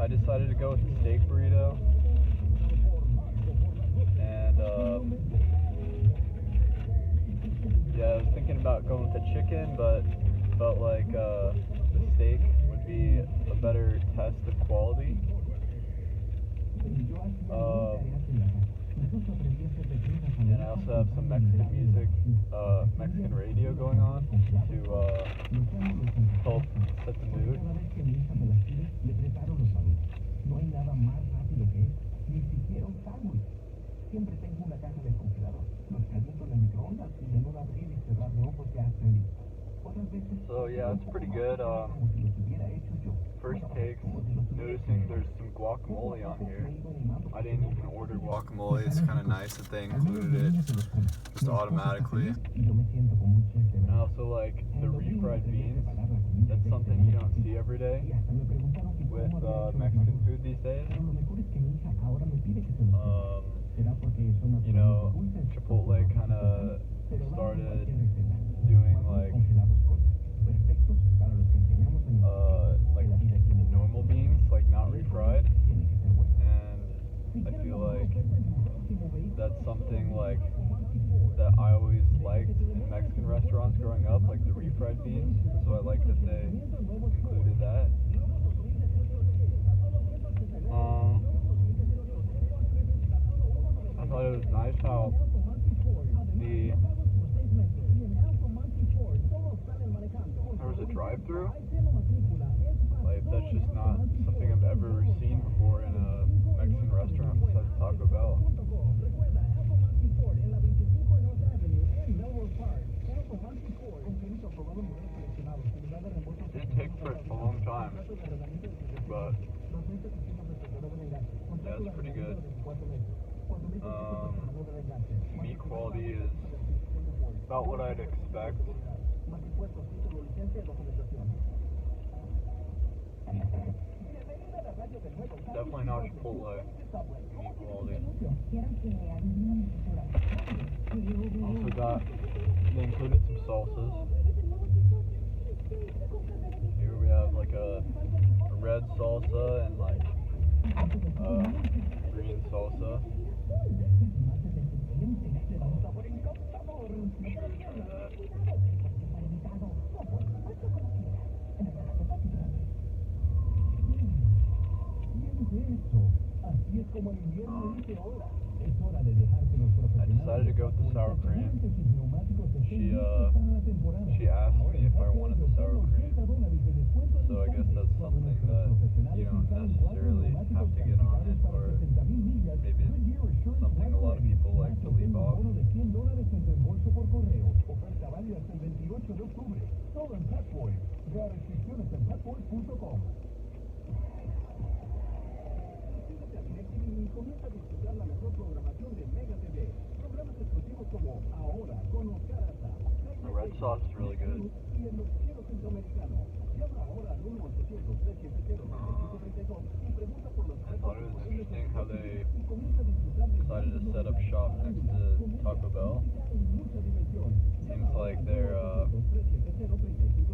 I decided to go with the steak burrito, and yeah, I was thinking about going with the chicken, but felt like the steak would be a better test of quality. And I also have some Mexican music, Mexican radio going on to help set the mood. So yeah, it's pretty good. First takes, noticing there's some guacamole on here. I didn't even order guacamole. It's kind of nice that they included it just automatically. And I also like the refried beans. That's something you don't see every day with Mexican food these days. You know, Chipotle kind of started doing like normal beans, like not refried, and I feel like that's something like that I always liked in Mexican restaurants growing up, like the refried beans, so I like that they included that. I thought it was nice how there was a drive-thru. Like, that's just not something I've ever seen before in a Mexican restaurant besides Taco Bell. It did take for a long time, but yeah, it's pretty good. Meat quality is about what I'd expect. Definitely not Chipotle meat quality. Also they included some salsas. Here we have like a red salsa and like green salsa. Be sure to try that. I decided to go with the sour cream. She asked me if I wanted the sour cream, so I guess that's something that you don't necessarily have to get on it, or maybe it's something a lot of people like to leave off. The red sauce is really good. I thought it was interesting how they decided to set up shop next to Taco Bell. Seems like they're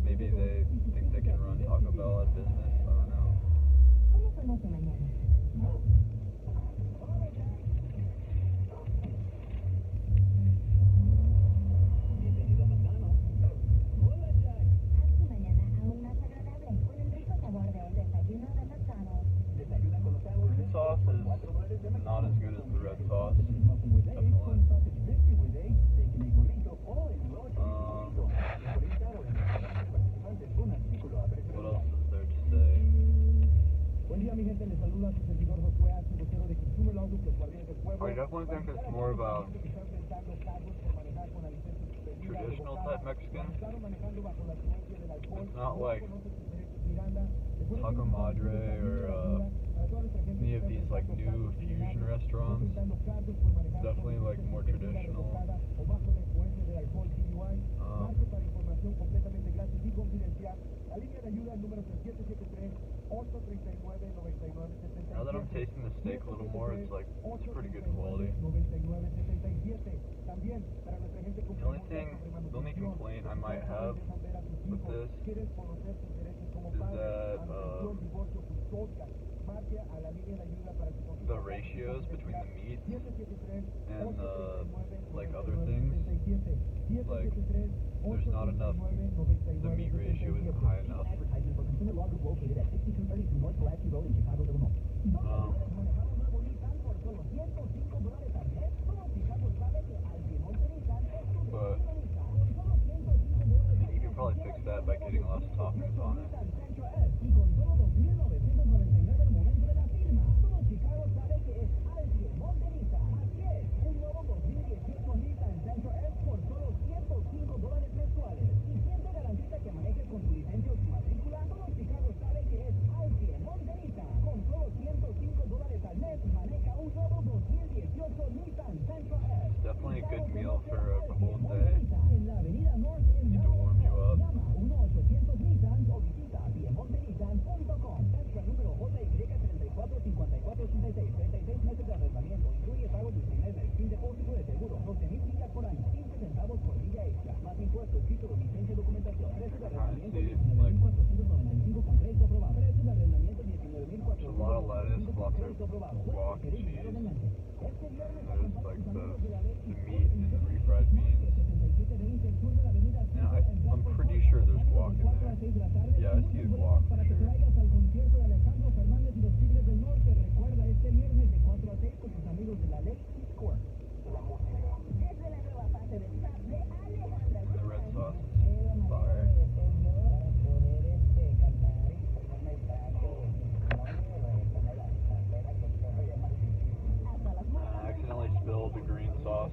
maybe they think they can run Taco Bell at business. I don't know. Green sauce is not as good as the red sauce, definitely. What else is there to say? I definitely think it's more of a traditional type Mexican. It's not like Taco Madre or any of these like new fusion restaurants. It's definitely like more traditional. Now that I'm tasting the steak a little more, it's like, it's pretty good quality. The only complaint I might have with this is that the ratios between the meats and the like other things, like there's not enough. The meat ratio isn't high enough. But you can probably fix that by getting less toppings on it. It's definitely a good meal for a cold day. Need to warm you up. There's a lot of lettuce, lots of guac and cheese. There's like the meat and the refried beans. And I'm pretty sure there's guac in there. Yeah, I see the guac for sure. The red sauce is fire. I accidentally spilled the green sauce.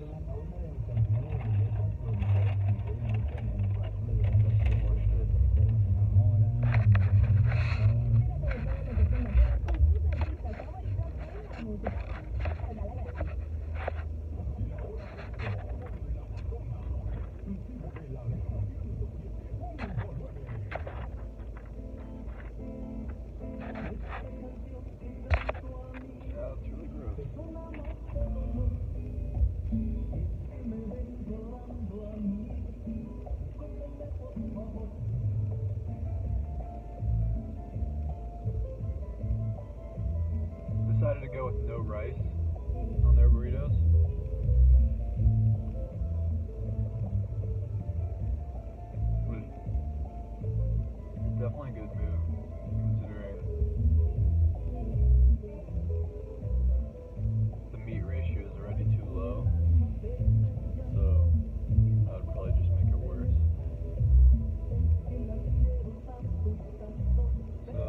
Decided to go with no rice on their burritos. Which is definitely a good move, considering the meat ratio is already too low. So that would probably just make it worse. So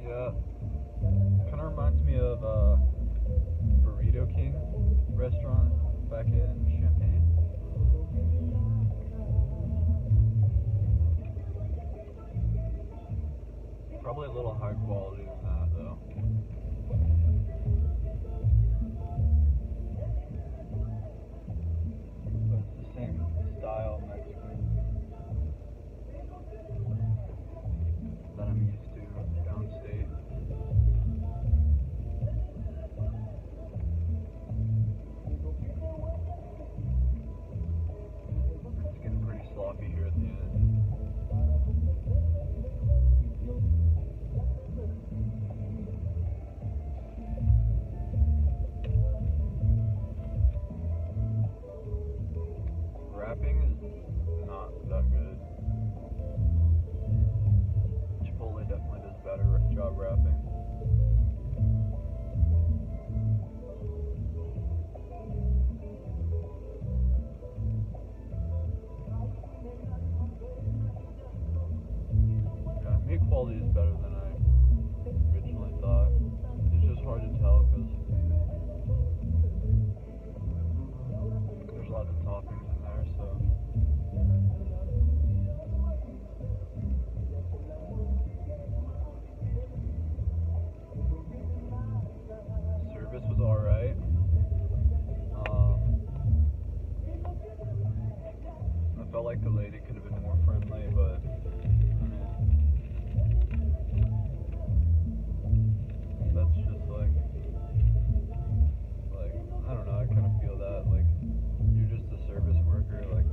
yeah, kind of reminds me of Burrito King restaurant back in Champaign. Probably a little high quality than that though. But it's the same style Mexican that I'm used to downstate. It's getting pretty sloppy here at the end. Wrapping is not that good. Chipotle definitely does a better job wrapping. Yeah, meat quality is better than I originally thought. It's just hard to tell because there's lots of toppings in there, so. Service was alright. I felt like the lady could have been more friendly, but that's just like I don't know, I kind of feel that, like, you're just a service worker, like,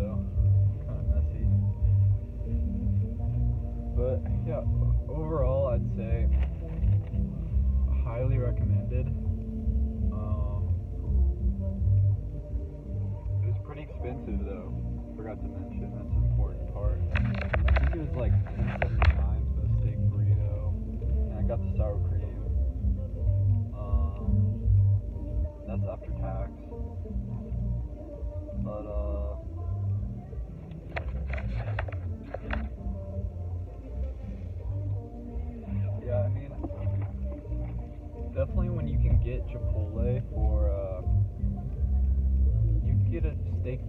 so kind of messy. But yeah, overall I'd say highly recommended. It was pretty expensive though. Forgot to mention, that's an important part. I think it was like $10.79 for the steak burrito, and I got the sour cream. That's after tax. But yeah, I mean, definitely when you can get Chipotle for you can get a steak.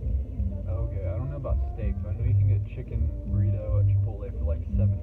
Okay, I don't know about steak, but I know you can get chicken burrito at Chipotle for like $7.